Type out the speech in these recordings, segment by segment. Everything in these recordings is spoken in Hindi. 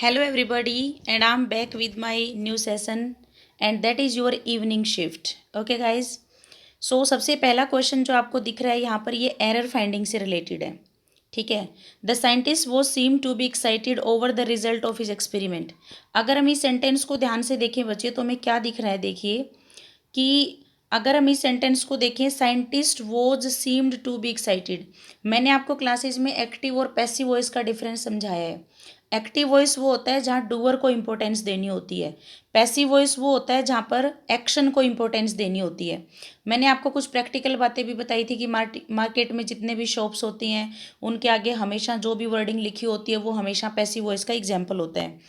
Hello everybody, and I'm back with my new session, and that is your evening shift. Okay guys, so सबसे पहला क्वेश्चन जो आपको दिख रहा है यहाँ पर ये एरर फाइंडिंग से रिलेटेड है. ठीक है. द साइंटिस्ट वो seem to be excited over the result of his experiment. अगर हम इस सेंटेंस को ध्यान से देखें बच्चे तो हमें क्या दिख रहा है, देखिए कि अगर हम इस सेंटेंस को देखें, scientist was seemed to be excited. मैंने आपको क्लासेज में एक्टिव और पैसिव वॉइस का डिफरेंस समझाया है. एक्टिव वॉइस वो होता है जहाँ डूअर को इंपॉर्टेंस देनी होती है. पैसिव वॉइस वो होता है जहाँ पर एक्शन को इंपॉर्टेंस देनी होती है. मैंने आपको कुछ प्रैक्टिकल बातें भी बताई थी कि मार्केट में जितने भी शॉप्स होती हैं उनके आगे हमेशा जो भी वर्डिंग लिखी होती है वो हमेशा पैसिव वॉइस का एग्जाम्पल होता है.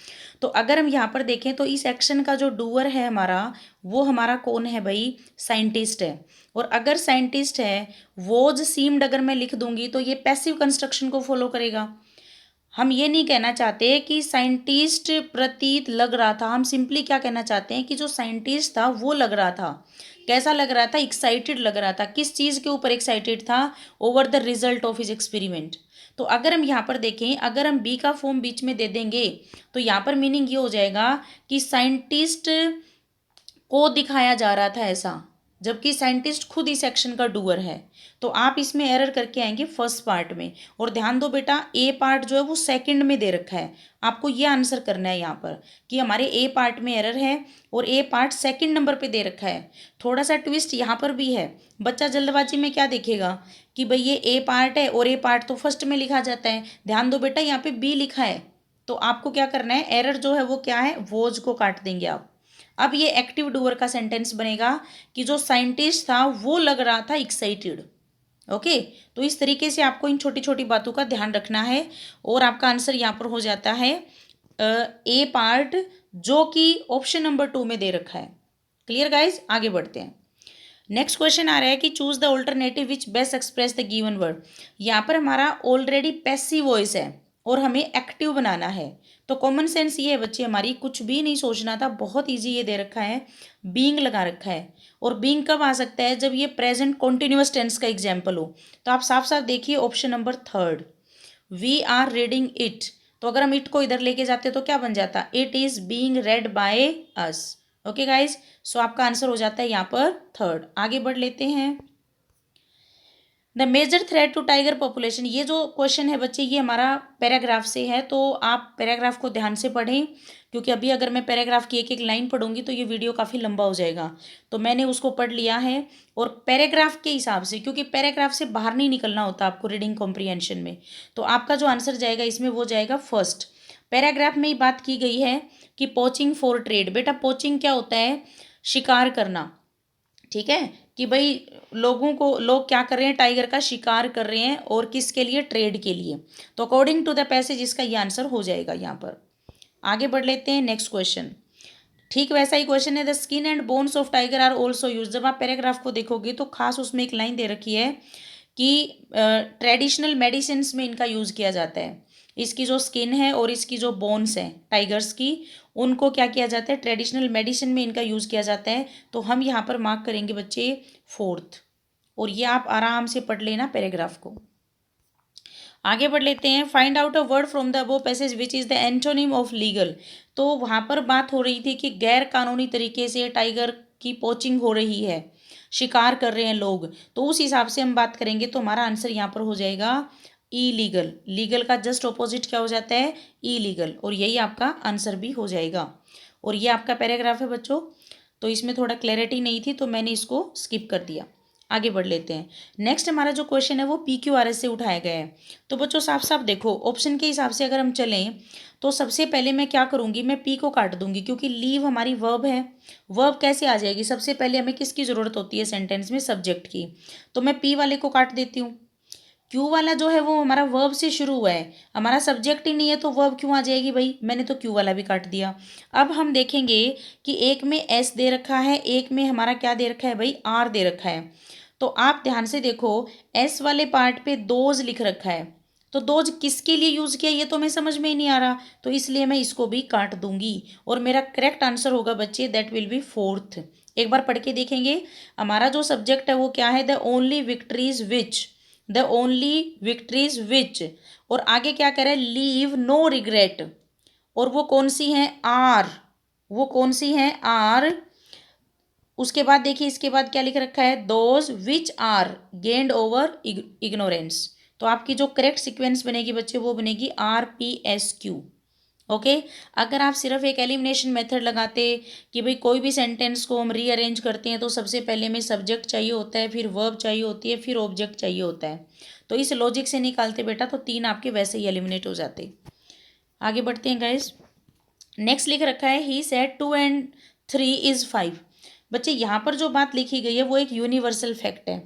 तो अगर हम यहाँ पर देखें तो इस एक्शन का जो डूअर है हमारा, वो हमारा कौन है भाई, साइंटिस्ट है. और अगर साइंटिस्ट है, वॉज सीम्ड अगर मैं लिख दूंगी तो ये पैसिव कंस्ट्रक्शन को फॉलो करेगा. हम ये नहीं कहना चाहते कि साइंटिस्ट प्रतीत लग रहा था, हम सिंपली क्या कहना चाहते हैं कि जो साइंटिस्ट था वो लग रहा था. कैसा लग रहा था, एक्साइटेड लग रहा था. किस चीज़ के ऊपर एक्साइटेड था, over the result of his experiment. तो अगर हम यहाँ पर देखें, अगर हम बी का फॉर्म बीच में दे देंगे तो यहाँ पर मीनिंग ये हो जाएगा कि साइंटिस्ट को दिखाया जा रहा था ऐसा, जबकि साइंटिस्ट खुद इस एक्शन का डूअर है. तो आप इसमें एरर करके आएंगे फर्स्ट पार्ट में. और ध्यान दो बेटा, ए पार्ट जो है वो सेकंड में दे रखा है. आपको ये आंसर करना है यहाँ पर कि हमारे ए पार्ट में एरर है और ए पार्ट सेकंड नंबर पे दे रखा है. थोड़ा सा ट्विस्ट यहाँ पर भी है. बच्चा जल्दबाजी में क्या देखेगा कि भाई ये ए पार्ट है और ए पार्ट तो फर्स्ट में लिखा जाता है. ध्यान दो बेटा, यहाँ पे बी लिखा है. तो आपको क्या करना है, एरर जो है वो क्या है, वोज को काट देंगे आप. अब ये एक्टिव डूअर का सेंटेंस बनेगा कि जो साइंटिस्ट था वो लग रहा था एक्साइटेड. ओके. तो इस तरीके से आपको इन छोटी छोटी बातों का ध्यान रखना है और आपका आंसर यहाँ पर हो जाता है ए पार्ट, जो कि ऑप्शन नंबर 2 में दे रखा है. क्लियर गाइज, आगे बढ़ते हैं. नेक्स्ट क्वेश्चन आ रहा है कि choose the alternative which best express the given word. यहाँ पर हमारा ऑलरेडी पैसिव वॉइस है और हमें एक्टिव बनाना है. तो कॉमन सेंस ये है बच्चे, हमारी कुछ भी नहीं सोचना था, बहुत इजी ये दे रखा है, बीइंग लगा रखा है. और बीइंग कब आ सकता है, जब ये प्रेजेंट कॉन्टिन्यूअस टेंस का एग्जाम्पल हो. तो आप साफ साफ देखिए option number 3, we are reading it. तो अगर हम इट को इधर लेके जाते तो क्या बन जाता, it is being read by us. Okay guys, so आपका आंसर हो जाता है यहाँ पर 3. आगे बढ़ लेते हैं. The major threat to tiger population. ये जो क्वेश्चन है बच्चे ये हमारा पैराग्राफ से है, तो आप पैराग्राफ को ध्यान से पढ़ें, क्योंकि अभी अगर मैं पैराग्राफ की एक एक लाइन पढ़ूंगी तो ये वीडियो काफ़ी लंबा हो जाएगा. तो मैंने उसको पढ़ लिया है और पैराग्राफ के हिसाब से, क्योंकि पैराग्राफ से बाहर नहीं निकलना होता आपको रीडिंग कॉम्प्रिहेंशन में. तो आपका जो आंसर जाएगा इसमें वो जाएगा फर्स्ट. पैराग्राफ में ही बात की गई है कि पोचिंग फॉर ट्रेड. बेटा पोचिंग क्या होता है, शिकार करना. ठीक है, कि भाई लोग क्या कर रहे हैं, टाइगर का शिकार कर रहे हैं, और किसके लिए, ट्रेड के लिए. तो अकॉर्डिंग टू द पैसेज इसका ये आंसर हो जाएगा यहाँ पर. आगे बढ़ लेते हैं. नेक्स्ट क्वेश्चन ठीक वैसा ही क्वेश्चन है. The skin and bones of tiger are also use. जब आप पैराग्राफ को देखोगे तो खास उसमें एक लाइन दे रखी है कि ट्रेडिशनल मेडिसिन में इनका यूज़ किया जाता है. इसकी जो स्किन है और इसकी जो बोन्स हैं टाइगर्स की, उनको क्या किया जाता है, ट्रेडिशनल मेडिसिन में इनका यूज़ किया जाता है. तो हम यहाँ पर मार्क करेंगे बच्चे 4th. और ये आप आराम से पढ़ लेना पैराग्राफ को. आगे बढ़ लेते हैं. Find out a word from the above passage which is the antonym of legal. तो वहाँ पर बात हो रही थी कि गैर कानूनी तरीके से टाइगर की पोचिंग हो रही है, शिकार कर रहे हैं लोग. तो उस हिसाब से हम बात करेंगे तो हमारा आंसर यहाँ पर हो जाएगा इलीगल. लीगल का जस्ट ऑपोजिट क्या हो जाता है, इलीगल. और यही आपका आंसर भी हो जाएगा. और ये आपका पैराग्राफ है बच्चों. तो इसमें थोड़ा क्लैरिटी नहीं थी तो मैंने इसको स्किप कर दिया. आगे बढ़ लेते हैं. नेक्स्ट हमारा जो क्वेश्चन है वो PQRS से उठाया गया है. तो बच्चों साफ साफ देखो, ऑप्शन के हिसाब से अगर हम चलें तो सबसे पहले मैं क्या करूँगी, मैं पी को काट दूंगी, क्योंकि लीव हमारी वर्ब है. वर्ब कैसे आ जाएगी, सबसे पहले हमें किसकी ज़रूरत होती है सेंटेंस में, सब्जेक्ट की. तो मैं पी वाले को काट देती हूँ. क्यू वाला जो है वो हमारा वर्ब से शुरू हुआ है, हमारा सब्जेक्ट ही नहीं है, तो वर्ब क्यों आ जाएगी भाई, मैंने तो क्यू वाला भी काट दिया. अब हम देखेंगे कि एक में एस दे रखा है, एक में हमारा क्या दे रखा है भाई, आर दे रखा है. तो आप ध्यान से देखो, एस वाले पार्ट पे दोज लिख रखा है, तो दोज किसके लिए यूज़ किया ये तो हमें समझ में ही नहीं आ रहा, तो इसलिए मैं इसको भी काट दूंगी. और मेरा करेक्ट आंसर होगा बच्चे, दैट विल बी 4th. एक बार पढ़ के देखेंगे. हमारा जो सब्जेक्ट है वो क्या है, the only victories which, the only victories which. और आगे क्या कह रहा है, लीव नो रिग्रेट. और वो कौन सी हैं? आर। वो कौन सी हैं? आर। उसके बाद देखिए इसके बाद क्या लिख रखा है? Those which are gained over ignorance. तो आपकी जो करेक्ट सीक्वेंस बनेगी बच्चे वो बनेगी RPSQ। ओके। अगर आप सिर्फ एक एलिमिनेशन मेथड लगाते कि भाई कोई भी सेंटेंस को हम रीअरेंज करते हैं तो सबसे पहले में सब्जेक्ट चाहिए होता है, फिर वर्ब चाहिए होती है, फिर ऑब्जेक्ट चाहिए होता है, तो इस लॉजिक से निकालते बेटा तो 3 आपके वैसे ही एलिमिनेट हो जाते। आगे बढ़ते हैं गाइज। नेक्स्ट लिख रखा है ही सेड 2 and 3 is 5। बच्चे यहाँ पर जो बात लिखी गई है वो एक यूनिवर्सल फैक्ट है,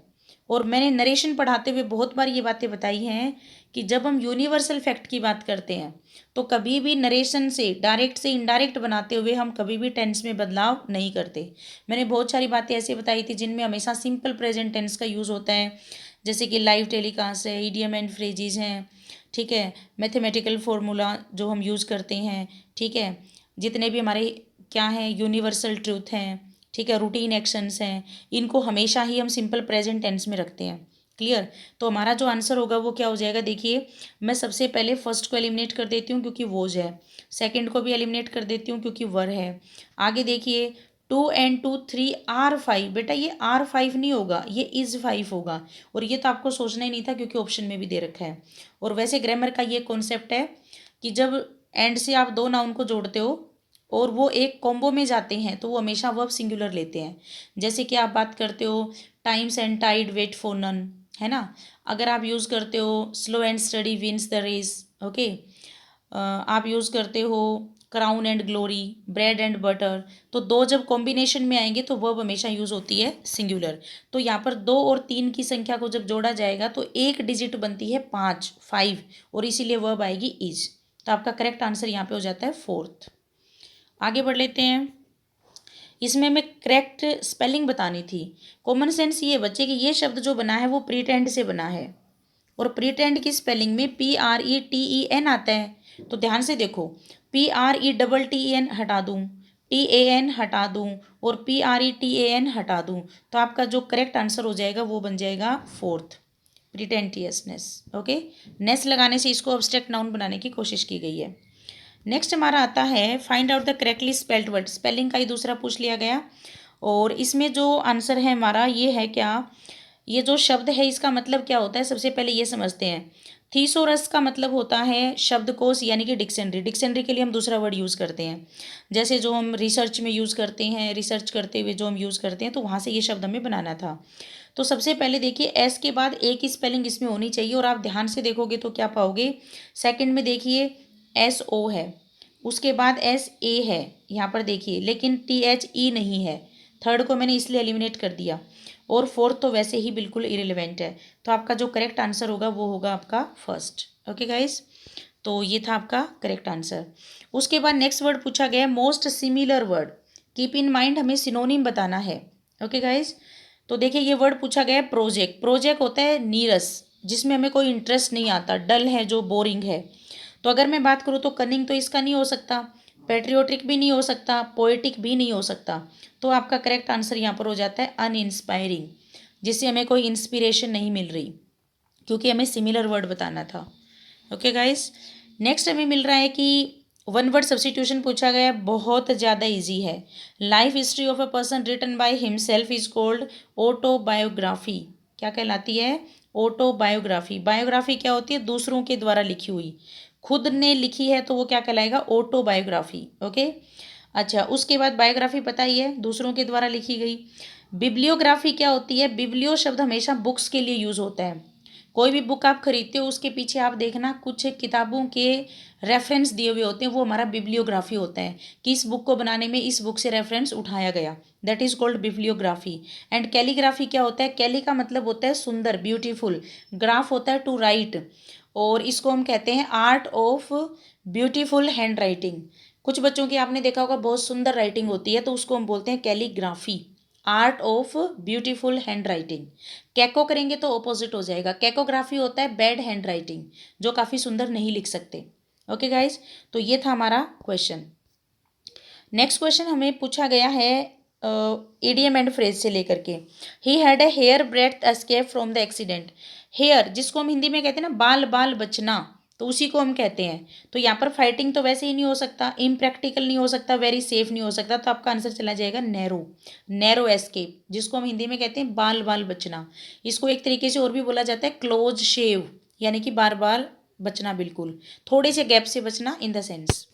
और मैंने नरेशन पढ़ाते हुए बहुत बार ये बातें बताई हैं कि जब हम यूनिवर्सल फैक्ट की बात करते हैं तो कभी भी नरेशन से डायरेक्ट से इनडायरेक्ट बनाते हुए हम कभी भी टेंस में बदलाव नहीं करते। मैंने बहुत सारी बातें ऐसी बताई थी जिनमें हमेशा सिंपल प्रेजेंट टेंस का यूज़ होता है, जैसे कि लाइव टेलीकास्ट है, इडियम एंड फ्रेजेस हैं, ठीक है, मैथमेटिकल फार्मूला जो हम यूज़ करते हैं, ठीक है, जितने भी हमारे क्या हैं यूनिवर्सल ट्रूथ हैं, ठीक है, रूटीन एक्शंस हैं, इनको हमेशा ही हम सिंपल प्रेजेंट टेंस में रखते हैं। क्लियर? तो हमारा जो आंसर होगा वो क्या हो जाएगा? देखिए मैं सबसे पहले फर्स्ट को एलिमिनेट कर देती हूँ क्योंकि वोज है, सेकंड को भी एलिमिनेट कर देती हूँ क्योंकि वर है। आगे देखिए 2 and 2 3 R5। बेटा ये R5 नहीं होगा, ये इज 5 होगा, और ये तो आपको सोचना ही नहीं था क्योंकि ऑप्शन में भी दे रखा है। और वैसे ग्रामर का ये कॉन्सेप्ट है कि जब एंड से आप दो नाउन को जोड़ते हो और वो एक कॉम्बो में जाते हैं तो वो हमेशा वर्ब सिंगुलर लेते हैं। जैसे कि आप बात करते हो times and tide wait for none, है ना। अगर आप यूज़ करते हो slow and steady wins the race, okay. आप यूज़ करते हो crown and glory, bread and butter, तो दो जब कॉम्बिनेशन में आएंगे तो वर्ब हमेशा यूज़ होती है सिंगुलर। तो यहाँ पर 2 और 3 की संख्या को जब जोड़ा जाएगा तो एक डिजिट बनती है 5 और इसीलिए वर्ब आएगी इज। तो आपका करेक्ट आंसर यहाँ पे हो जाता है 4th। आगे बढ़ लेते हैं। इसमें हमें करेक्ट स्पेलिंग बतानी थी। कॉमन सेंस ये बच्चे कि ये शब्द जो बना है वो प्रीटेंड से बना है, और प्रीटेंड की स्पेलिंग में PRETEN आता है। तो ध्यान से देखो, PRETTEN हटा दूँ, TAN हटा दूँ और PRETAN हटा दूँ, तो आपका जो करेक्ट आंसर हो जाएगा वो बन जाएगा 4th, प्रीटेंटियसनेस। ओके। नेस लगाने से इसको अब्स्ट्रैक्ट नाउन बनाने की कोशिश की गई है। नेक्स्ट हमारा आता है find out the correctly spelled word. Spelling का ही दूसरा पूछ लिया गया, और इसमें जो आंसर है हमारा ये है क्या, ये जो शब्द है इसका मतलब क्या होता है, सबसे पहले ये समझते हैं। थीसोरस का मतलब होता है शब्दकोश यानी कि डिक्शनरी। डिक्शनरी के लिए हम दूसरा वर्ड यूज़ करते हैं, जैसे जो हम रिसर्च में यूज़ करते हैं, रिसर्च करते हुए जो हम यूज़ करते हैं, तो वहाँ से ये शब्द हमें बनाना था। तो सबसे पहले देखिए एस के बाद ए की स्पेलिंग इसमें होनी चाहिए, और आप ध्यान से देखोगे तो क्या पाओगे। सेकंड में देखिए SO है, उसके बाद SA है यहाँ पर देखिए, लेकिन THE नहीं है। थर्ड को मैंने इसलिए एलिमिनेट कर दिया, और फोर्थ तो वैसे ही बिल्कुल इरेलीवेंट है। तो आपका जो करेक्ट आंसर होगा वो होगा आपका फर्स्ट। ओके गाइज, तो ये था आपका करेक्ट आंसर। उसके बाद नेक्स्ट वर्ड पूछा गया most similar word. Keep in mind हमें सिनोनिम बताना है। ओके गाइज, तो देखिए ये वर्ड पूछा गया है प्रोजेक्ट। प्रोजेक्ट होता है नीरस, जिसमें हमें कोई इंटरेस्ट नहीं आता, डल है, जो बोरिंग है। तो अगर मैं बात करूँ तो कनिंग तो इसका नहीं हो सकता, पेट्रियोटिक भी नहीं हो सकता, पोएटिक भी नहीं हो सकता। तो आपका करेक्ट आंसर यहाँ पर हो जाता है अनइंस्पायरिंग, जिससे हमें कोई इंस्पिरेशन नहीं मिल रही, क्योंकि हमें सिमिलर वर्ड बताना था। ओके गाइस, नेक्स्ट हमें मिल रहा है कि वन वर्ड सब्सटीट्यूशन पूछा गया, बहुत ज़्यादा इजी है। Life history of a person written by himself is called autobiography. क्या कहलाती है? ऑटोबायोग्राफी। बायोग्राफी क्या होती है? दूसरों के द्वारा लिखी हुई। खुद ने लिखी है तो वो क्या कहलाएगा? ऑटोबायोग्राफी। ओके। अच्छा, उसके बाद बायोग्राफी पता ही है, दूसरों के द्वारा लिखी गई। बिब्लियोग्राफी क्या होती है? बिब्लियो शब्द हमेशा बुक्स के लिए यूज़ होता है। कोई भी बुक आप खरीदते हो उसके पीछे आप देखना कुछ किताबों के रेफरेंस दिए हुए होते हैं, वो हमारा बिब्लियोग्राफी होता है कि इस बुक को बनाने में इस बुक से रेफरेंस उठाया गया। That is called bibliography. And calligraphy क्या होता है? कैली का मतलब होता है सुंदर, ब्यूटीफुल। ग्राफ होता है टू राइट, और इसको हम कहते हैं art of beautiful hand writing. कुछ बच्चों की आपने देखा होगा बहुत सुंदर राइटिंग होती है, तो उसको हम बोलते हैं calligraphy, art of beautiful hand writing. कैको करेंगे तो ऑपोजिट हो जाएगा। कैकोग्राफी होता है बैड हैंड राइटिंग, जो काफ़ी सुंदर नहीं लिख सकते। ओके गाइज, तो ये था हमारा क्वेश्चन। नेक्स्ट क्वेश्चन हमें पूछा गया है इडियम एंड फ्रेज से लेकर के। He had a hair breath escape from the accident. Hair जिसको हम हिंदी में कहते हैं ना बाल बाल बचना, तो उसी को हम कहते हैं। तो यहाँ पर फाइटिंग तो वैसे ही नहीं हो सकता, इम्प्रैक्टिकल नहीं हो सकता, वेरी सेफ नहीं हो सकता, तो आपका आंसर चला जाएगा नैरो। नैरो एस्केप, जिसको हम हिंदी में कहते हैं बाल बाल बचना। इसको एक तरीके से और भी बोला जाता है क्लोज शेव, यानी कि बार बार बचना, बिल्कुल थोड़े से गैप से बचना in the sense.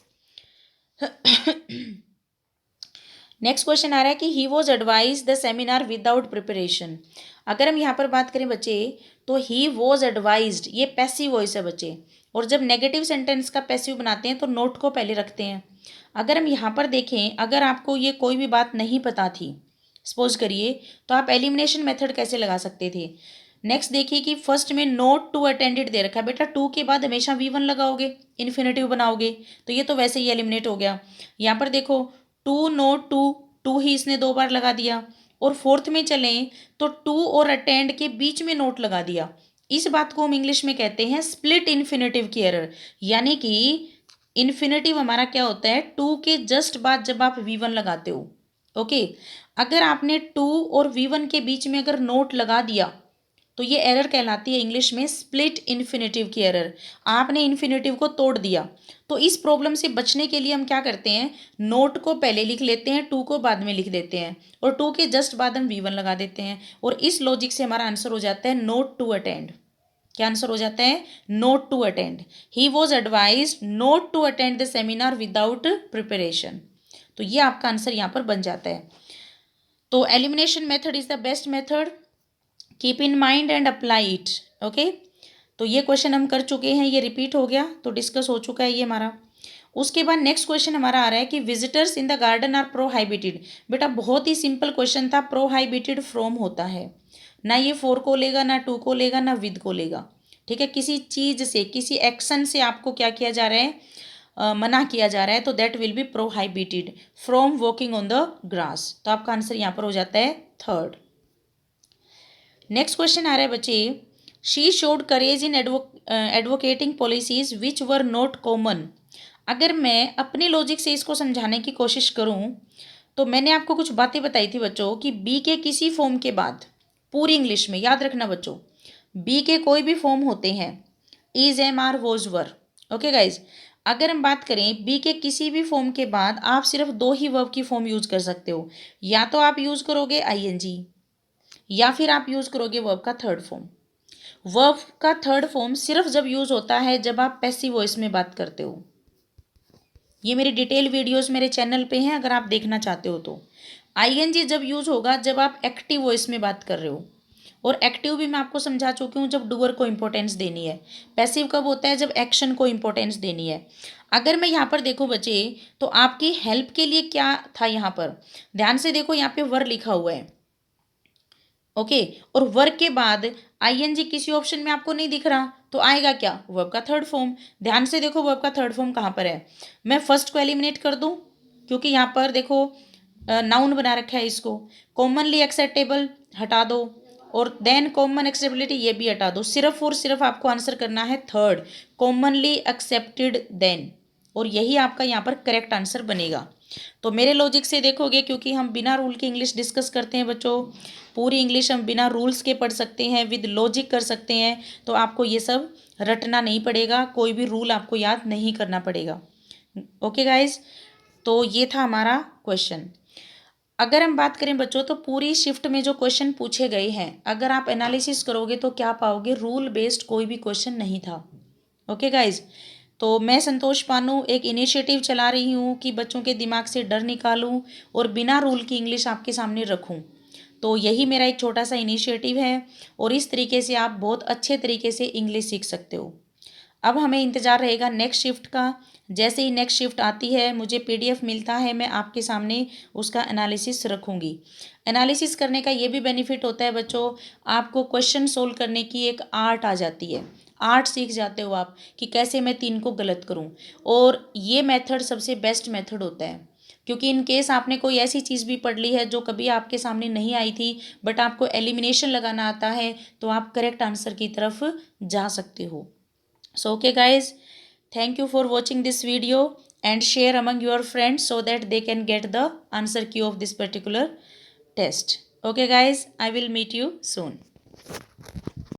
Next question आ रहा है कि he was advise the seminar without preparation. अगर हम यहाँ पर बात करें बच्चे, तो ही वॉज एडवाइज्ड, ये पैसिव वॉइस है बच्चे, और जब नेगेटिव सेंटेंस का पैसिव बनाते हैं तो नोट को पहले रखते हैं। अगर हम यहाँ पर देखें, अगर आपको ये कोई भी बात नहीं पता थी, सपोज करिए, तो आप एलिमिनेशन मेथड कैसे लगा सकते थे। नेक्स्ट देखिए कि फर्स्ट में नोट टू अटेंडेड दे रखा है, बेटा टू के बाद हमेशा V1 लगाओगे, इन्फिनेटिव बनाओगे, तो ये तो वैसे ही एलिमिनेट हो गया। यहाँ पर देखो टू नोट टू, टू ही इसने 2 बार लगा दिया, और फोर्थ में चलें तो टू और अटेंड के बीच में नोट लगा दिया। इस बात को हम इंग्लिश में कहते हैं स्प्लिट इन्फिनेटिव की एरर, यानी कि इन्फिनेटिव हमारा क्या होता है, टू के जस्ट बाद जब आप V1 लगाते हो। ओके, अगर आपने टू और V1 के बीच में अगर नोट लगा दिया तो ये एरर कहलाती है इंग्लिश में स्प्लिट इन्फिनेटिव की एरर। आपने इन्फिनेटिव को तोड़ दिया। तो इस प्रॉब्लम से बचने के लिए हम क्या करते हैं, नोट को पहले लिख लेते हैं, टू को बाद में लिख देते हैं, और टू के जस्ट बाद हम V1 लगा देते हैं, और इस लॉजिक से हमारा आंसर हो जाता है नोट टू अटेंड। क्या आंसर हो जाता है, not to attend. He was advise not to attend the seminar without preparation. तो ये आपका आंसर यहाँ पर बन जाता है। तो elimination method is the best method, keep in mind and apply it. Okay, तो ये क्वेश्चन हम कर चुके हैं, ये रिपीट हो गया, तो डिस्कस हो चुका है ये हमारा। उसके बाद नेक्स्ट क्वेश्चन हमारा आ रहा है कि visitors in the garden are prohibited. बेटा बहुत ही सिंपल क्वेश्चन था, प्रोहाइबिटेड फ्रॉम होता है, ना ये फोर को लेगा, ना टू को लेगा, ना विद को लेगा। ठीक है, किसी चीज से, किसी एक्शन से आपको क्या किया जा रहा है, मना किया जा रहा है, तो that will be prohibited from walking on the grass. तो आपका आंसर यहाँ पर हो जाता है थर्ड। नेक्स्ट क्वेश्चन आ रहा है बच्चे, she showed courage in advocating policies which were not common. अगर मैं अपने लॉजिक से इसको समझाने की कोशिश करूं, तो मैंने आपको कुछ बातें बताई थी बच्चों कि बी के किसी फॉर्म के बाद, पूरी इंग्लिश में याद रखना बच्चों, बी के कोई भी फॉर्म होते हैं, is, am, are, was, were. Okay guys, अगर हम बात करें बी के किसी भी फॉर्म के बाद आप सिर्फ 2 ही वर्ब की फॉर्म यूज कर सकते हो, या तो आप यूज करोगे आईएनजी, या फिर आप यूज करोगे वर्ब का थर्ड फॉर्म। वर्ब का थर्ड फॉर्म सिर्फ जब यूज होता है जब आप पैसिव वॉइस में बात करते हो। ये मेरी डिटेल वीडियोस मेरे चैनल पे हैं, अगर आप देखना चाहते हो तो। आईएनजी जब यूज होगा जब आप एक्टिव वॉइस में बात कर रहे हो, और एक्टिव भी मैं आपको समझा चुकी हूँ, जब डूअर को इंपॉर्टेंस देनी है। पैसिव कब होता है, जब एक्शन को इंपॉर्टेंस देनी है। अगर मैं यहाँ पर देखो बच्चे, तो आपकी हेल्प के लिए क्या था यहाँ पर, ध्यान से देखो, यहाँ पे वर लिखा हुआ है। ओके, और वर्क के बाद आईएनजी किसी ऑप्शन में आपको नहीं दिख रहा, तो आएगा क्या, वर्ब का थर्ड फॉर्म। ध्यान से देखो वर्ब का थर्ड फॉर्म कहाँ पर है, मैं फर्स्ट को एलिमिनेट कर दूं, क्योंकि यहाँ पर देखो नाउन बना रखा है इसको। कॉमनली एक्सेप्टेबल हटा दो, और देन कॉमन एक्सेप्टेबिलिटी ये भी हटा दो, सिर्फ और सिर्फ आपको आंसर करना है थर्ड, कॉमनली एक्सेप्टेड देन, और यही आपका यहाँ पर करेक्ट आंसर बनेगा। तो मेरे लॉजिक से देखोगे, क्योंकि हम बिना रूल के इंग्लिश डिस्कस करते हैं बच्चों, पूरी इंग्लिश हम बिना रूल्स के पढ़ सकते हैं, विद लॉजिक कर सकते हैं, तो आपको ये सब रटना नहीं पड़ेगा, कोई भी रूल आपको याद नहीं करना पड़ेगा। ओके गाइज, तो ये था हमारा क्वेश्चन। अगर हम बात करें बच्चों, तो पूरी शिफ्ट में जो क्वेश्चन पूछे गए हैं, अगर आप एनालिसिस करोगे तो क्या पाओगे, रूल बेस्ड कोई भी क्वेश्चन नहीं था। ओके गाइज, तो मैं संतोष पानू एक इनिशिएटिव चला रही हूँ कि बच्चों के दिमाग से डर निकालूं और बिना रूल की इंग्लिश आपके सामने रखूं। तो यही मेरा एक छोटा सा इनिशिएटिव है, और इस तरीके से आप बहुत अच्छे तरीके से इंग्लिश सीख सकते हो। अब हमें इंतज़ार रहेगा नेक्स्ट शिफ्ट का। जैसे ही नेक्स्ट शिफ्ट आती है, मुझे पीडीएफ मिलता है, मैं आपके सामने उसका एनालिसिस रखूँगी। एनालिसिस करने का ये भी बेनिफिट होता है बच्चों, आपको क्वेश्चन सोल्व करने की एक आर्ट आ जाती है, आर्ट सीख जाते हो आप कि कैसे मैं 3 को गलत करूं। और ये मेथड सबसे बेस्ट मेथड होता है, क्योंकि इन केस आपने कोई ऐसी चीज़ भी पढ़ ली है जो कभी आपके सामने नहीं आई थी, बट आपको एलिमिनेशन लगाना आता है, तो आप करेक्ट आंसर की तरफ जा सकते हो। So okay guys, thank you for watching this video and share among your friends so that they can get the answer key of this particular test. Okay guys, I will meet you soon.